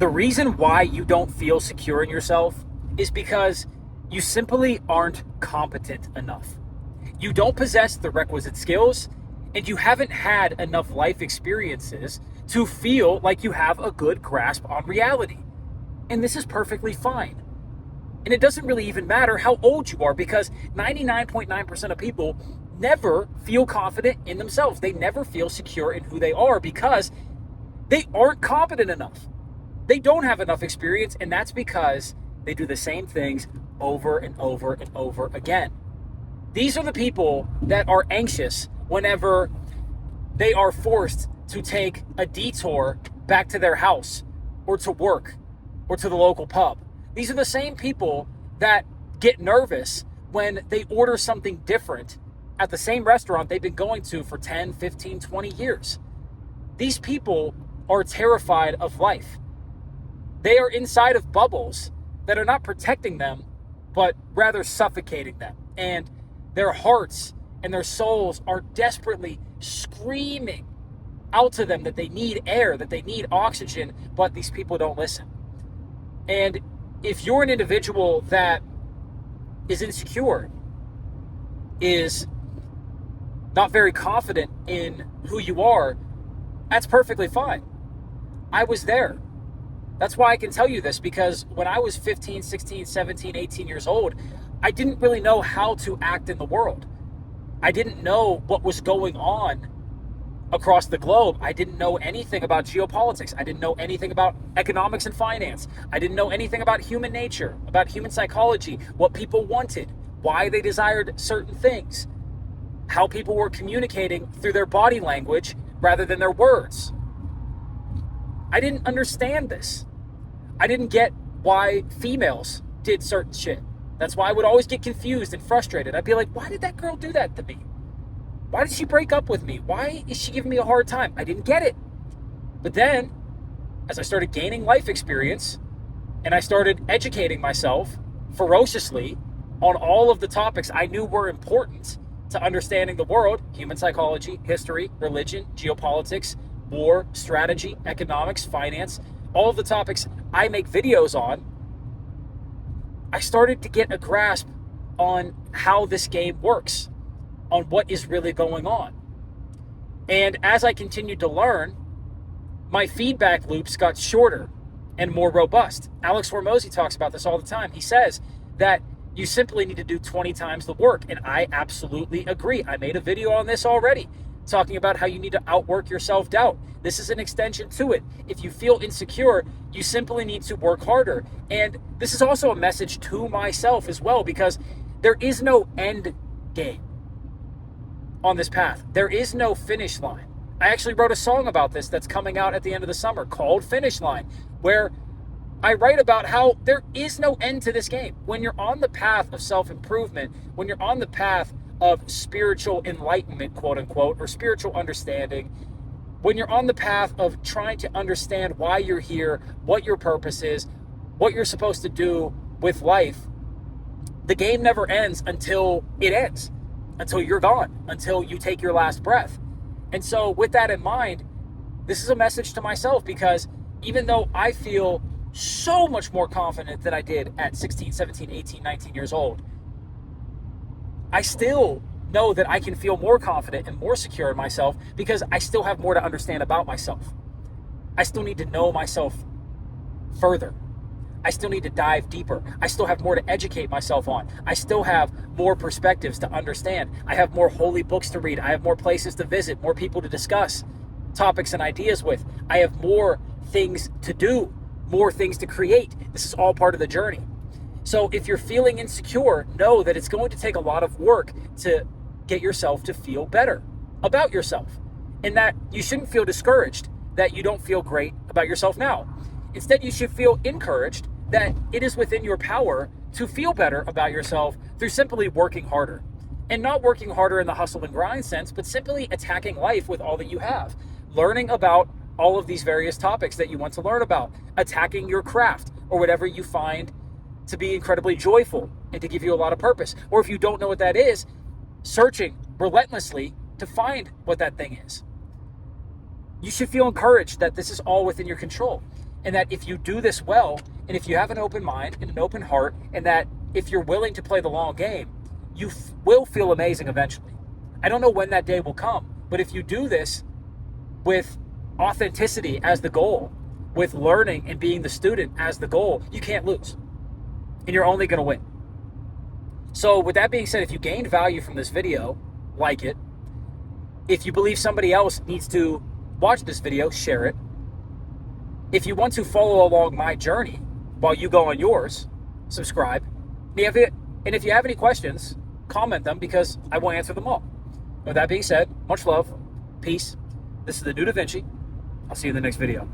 The reason why you don't feel secure in yourself is because you simply aren't competent enough. You don't possess the requisite skills, and you haven't had enough life experiences to feel like you have a good grasp on reality. And this is perfectly fine. And it doesn't really even matter how old you are, because 99.9% of people never feel confident in themselves. They never feel secure in who they are because they aren't competent enough. They don't have enough experience, and that's because they do the same things over and over and over again. These are the people that are anxious whenever they are forced to take a detour back to their house or to work or to the local pub. These are the same people that get nervous when they order something different at the same restaurant they've been going to for 10, 15, 20 years. These people are terrified of life. They are inside of bubbles that are not protecting them, but rather suffocating them. And their hearts and their souls are desperately screaming out to them that they need air, that they need oxygen, but these people don't listen. And if you're an individual that is insecure, is not very confident in who you are, that's perfectly fine. I was there. That's why I can tell you this, because when I was 15, 16, 17, 18 years old, I didn't really know how to act in the world. I didn't know what was going on across the globe. I didn't know anything about geopolitics. I didn't know anything about economics and finance. I didn't know anything about human nature, about human psychology, what people wanted, why they desired certain things, how people were communicating through their body language rather than their words. I didn't understand this. I didn't get why females did certain shit. That's why I would always get confused and frustrated. I'd be like, why did that girl do that to me? Why did she break up with me? Why is she giving me a hard time? I didn't get it. But then, as I started gaining life experience and I started educating myself ferociously on all of the topics I knew were important to understanding the world: human psychology, history, religion, geopolitics, war, strategy, economics, finance, all of the topics I make videos on, I started to get a grasp on how this game works, on what is really going on. And as I continued to learn, my feedback loops got shorter and more robust. Alex Hormozy talks about this all the time. He says that you simply need to do 20 times the work. And I absolutely agree. I made a video on this already, talking about how you need to outwork your self-doubt. This is an extension to it. If you feel insecure, you simply need to work harder. And this is also a message to myself as well, because there is no end game on this path. There is no finish line. I actually wrote a song about this that's coming out at the end of the summer called Finish Line, where I write about how there is no end to this game. When you're on the path of self-improvement, when you're on the path of spiritual enlightenment, quote unquote, or spiritual understanding, when you're on the path of trying to understand why you're here, what your purpose is, what you're supposed to do with life, the game never ends until it ends, until you're gone, until you take your last breath. And so with that in mind, this is a message to myself, because even though I feel so much more confident than I did at 16, 17, 18, 19 years old, I still know that I can feel more confident and more secure in myself because I still have more to understand about myself. I still need to know myself further. I still need to dive deeper. I still have more to educate myself on. I still have more perspectives to understand. I have more holy books to read. I have more places to visit, more people to discuss topics and ideas with. I have more things to do, more things to create. This is all part of the journey. So if you're feeling insecure, know that it's going to take a lot of work to get yourself to feel better about yourself, and that you shouldn't feel discouraged that you don't feel great about yourself now. Instead, you should feel encouraged that it is within your power to feel better about yourself through simply working harder. And not working harder in the hustle and grind sense, but simply attacking life with all that you have. Learning about all of these various topics that you want to learn about. Attacking your craft or whatever you find to be incredibly joyful and to give you a lot of purpose. Or if you don't know what that is, searching relentlessly to find what that thing is. You should feel encouraged that this is all within your control. And that if you do this well, and if you have an open mind and an open heart, and that if you're willing to play the long game, you will feel amazing eventually. I don't know when that day will come, but if you do this with authenticity as the goal, with learning and being the student as the goal, you can't lose. And you're only going to win. So with that being said, if you gained value from this video, like it. If you believe somebody else needs to watch this video, share it. If you want to follow along my journey while you go on yours, subscribe. And if you have any questions, comment them because I will answer them all. With that being said, much love, peace. This is the New Da Vinci. I'll see you in the next video.